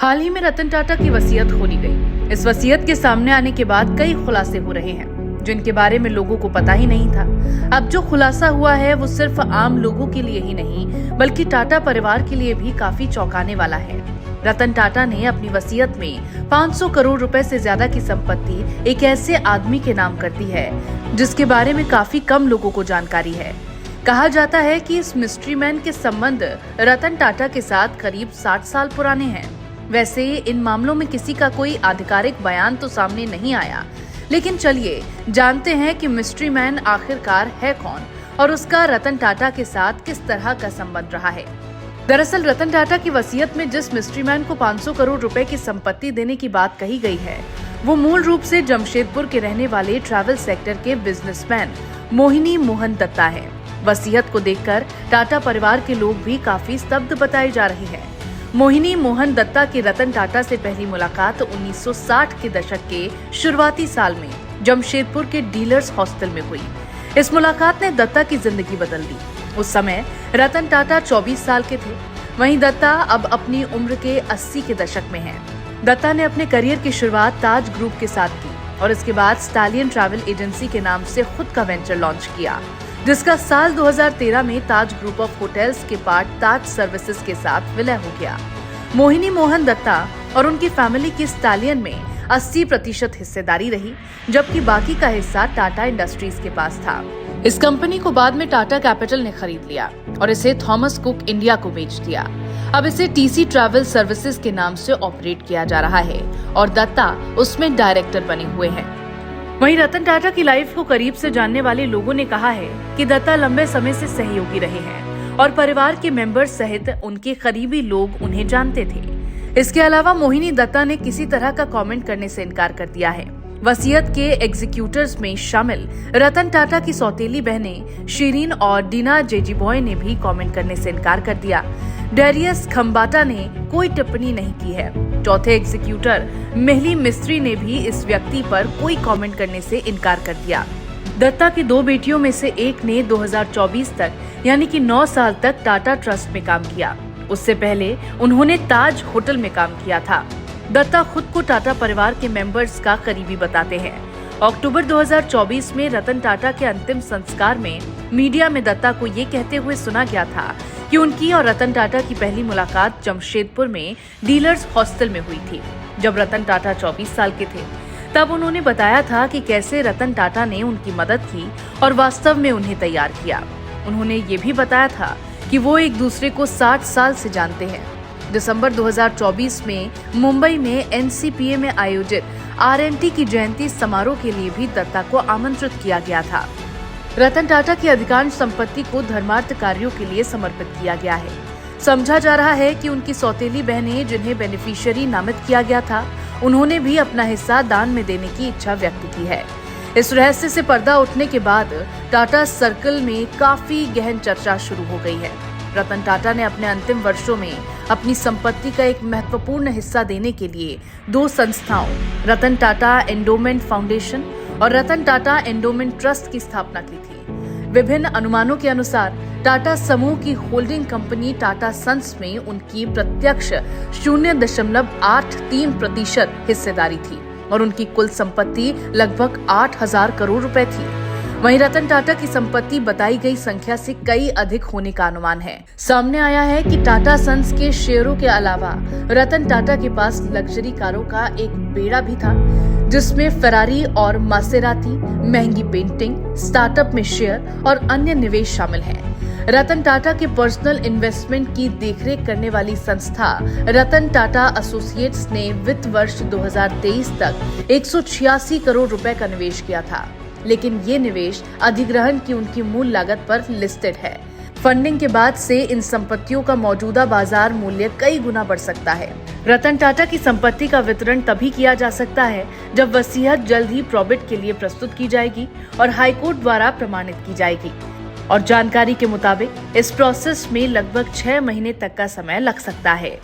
हाल ही में रतन टाटा की वसीयत खोली गई। इस वसीयत के सामने आने के बाद कई खुलासे हो रहे हैं जिनके बारे में लोगों को पता ही नहीं था। अब जो खुलासा हुआ है वो सिर्फ आम लोगों के लिए ही नहीं बल्कि टाटा परिवार के लिए भी काफी चौंकाने वाला है। रतन टाटा ने अपनी वसीयत में 500 करोड़ रुपए से ज्यादा की संपत्ति एक ऐसे आदमी के नाम कर दी है जिसके बारे में काफी कम लोगों को जानकारी है। कहा जाता है कि इस मिस्ट्री मैन के संबंध रतन टाटा के साथ करीब 60 साल पुराने हैं। वैसे इन मामलों में किसी का कोई आधिकारिक बयान तो सामने नहीं आया, लेकिन चलिए जानते हैं कि मिस्ट्री मैन आखिरकार है कौन और उसका रतन टाटा के साथ किस तरह का संबंध रहा है। दरअसल रतन टाटा की वसीयत में जिस मिस्ट्री मैन को 500 करोड़ रुपए की संपत्ति देने की बात कही गई है वो मूल रूप से जमशेदपुर के रहने वाले ट्रैवल सेक्टर के बिजनेसमैन मोहिनी मोहन दत्ता है। वसीयत को देखकर टाटा परिवार के लोग भी काफी स्तब्ध बताए जा रहे हैं। मोहिनी मोहन दत्ता की रतन टाटा से पहली मुलाकात 1960 के दशक के शुरुआती साल में जमशेदपुर के डीलर्स हॉस्टल में हुई। इस मुलाकात ने दत्ता की जिंदगी बदल दी। उस समय रतन टाटा 24 साल के थे, वहीं दत्ता अब अपनी उम्र के 80 के दशक में हैं। दत्ता ने अपने करियर की शुरुआत ताज ग्रुप के साथ की और इसके बाद स्टालियन ट्रैवल एजेंसी के नाम से खुद का वेंचर लॉन्च किया, जिसका साल 2013 में ताज ग्रुप ऑफ होटल्स के पार्ट ताज सर्विसेज के साथ विलय हो गया। मोहिनी मोहन दत्ता और उनकी फैमिली की स्टालियन में 80% हिस्सेदारी रही, जबकि बाकी का हिस्सा टाटा इंडस्ट्रीज के पास था। इस कंपनी को बाद में टाटा कैपिटल ने खरीद लिया और इसे थॉमस कुक इंडिया को बेच दिया। अब इसे टीसी ट्रैवल सर्विसेज के नाम से ऑपरेट किया जा रहा है और दत्ता उसमें डायरेक्टर बने हुए हैं। वहीं रतन टाटा की लाइफ को करीब से जानने वाले लोगों ने कहा है कि दत्ता लंबे समय से सहयोगी रहे हैं और परिवार के मेंबर्स सहित उनके करीबी लोग उन्हें जानते थे। इसके अलावा मोहिनी दत्ता ने किसी तरह का कमेंट करने से इनकार कर दिया है। वसीयत के एग्जीक्यूटर्स में शामिल रतन टाटा की सौतेली बहनें शीरीन और डीना जेजीबॉय ने भी कमेंट करने से इनकार कर दिया। डेरियस खम्बाटा ने कोई टिप्पणी नहीं की है। चौथे एग्जीक्यूटर मेहली मिस्त्री ने भी इस व्यक्ति पर कोई कमेंट करने से इनकार कर दिया। दत्ता की 2 बेटियों में से एक ने 2024 तक यानी कि 9 साल तक टाटा ट्रस्ट में काम किया। उससे पहले उन्होंने ताज होटल में काम किया था। दत्ता खुद को टाटा परिवार के मेंबर्स का करीबी बताते हैं। अक्टूबर 2024 में रतन टाटा के अंतिम संस्कार में मीडिया में दत्ता को ये कहते हुए सुना गया था कि उनकी और रतन टाटा की पहली मुलाकात जमशेदपुर में डीलर्स हॉस्टल में हुई थी। जब रतन टाटा 24 साल के थे तब उन्होंने बताया था कि कैसे रतन टाटा ने उनकी मदद की और वास्तव में उन्हें तैयार किया। उन्होंने ये भी बताया था कि वो एक दूसरे को 60 साल से जानते हैं। दिसंबर 2024 में मुंबई में एनसीपीए में आयोजित आरएनटी की जयंती समारोह के लिए भी दत्ता को आमंत्रित किया गया था। रतन टाटा की अधिकांश संपत्ति को धर्मार्थ कार्यों के लिए समर्पित किया गया है। समझा जा रहा है कि उनकी सौतेली बहनें जिन्हें बेनिफिशियरी नामित किया गया था, उन्होंने भी अपना हिस्सा दान में देने की इच्छा व्यक्त की है। इस रहस्य से पर्दा उठने के बाद टाटा सर्कल में काफी गहन चर्चा शुरू हो गई है। रतन टाटा ने अपने अंतिम वर्षों में अपनी संपत्ति का एक महत्वपूर्ण हिस्सा देने के लिए 2 संस्थाओं रतन टाटा एंडोमेंट फाउंडेशन और रतन टाटा एंडोमेंट ट्रस्ट की स्थापना की थी। विभिन्न अनुमानों के अनुसार टाटा समूह की होल्डिंग कंपनी टाटा सन्स में उनकी प्रत्यक्ष 0.83% हिस्सेदारी थी और उनकी कुल संपत्ति लगभग 8,000 करोड़ रुपए थी। वहीं रतन टाटा की संपत्ति बताई गई संख्या से कई अधिक होने का अनुमान है। सामने आया है कि टाटा सन्स के शेयरों के अलावा रतन टाटा के पास लग्जरी कारों का एक बेड़ा भी था, जिसमें फेरारी और मासेराती, महंगी पेंटिंग, स्टार्टअप में शेयर और अन्य निवेश शामिल हैं। रतन टाटा के पर्सनल इन्वेस्टमेंट की देखरेख करने वाली संस्था रतन टाटा एसोसिएट्स ने वित्त वर्ष 2023 तक 186 करोड़ रुपए का निवेश किया था, लेकिन ये निवेश अधिग्रहण की उनकी मूल लागत पर लिस्टेड है। फंडिंग के बाद से इन संपत्तियों का मौजूदा बाजार मूल्य कई गुना बढ़ सकता है। रतन टाटा की संपत्ति का वितरण तभी किया जा सकता है जब वसीयत जल्द ही प्रोबेट के लिए प्रस्तुत की जाएगी और हाईकोर्ट द्वारा प्रमाणित की जाएगी। और जानकारी के मुताबिक इस प्रोसेस में लगभग 6 महीने तक का समय लग सकता है।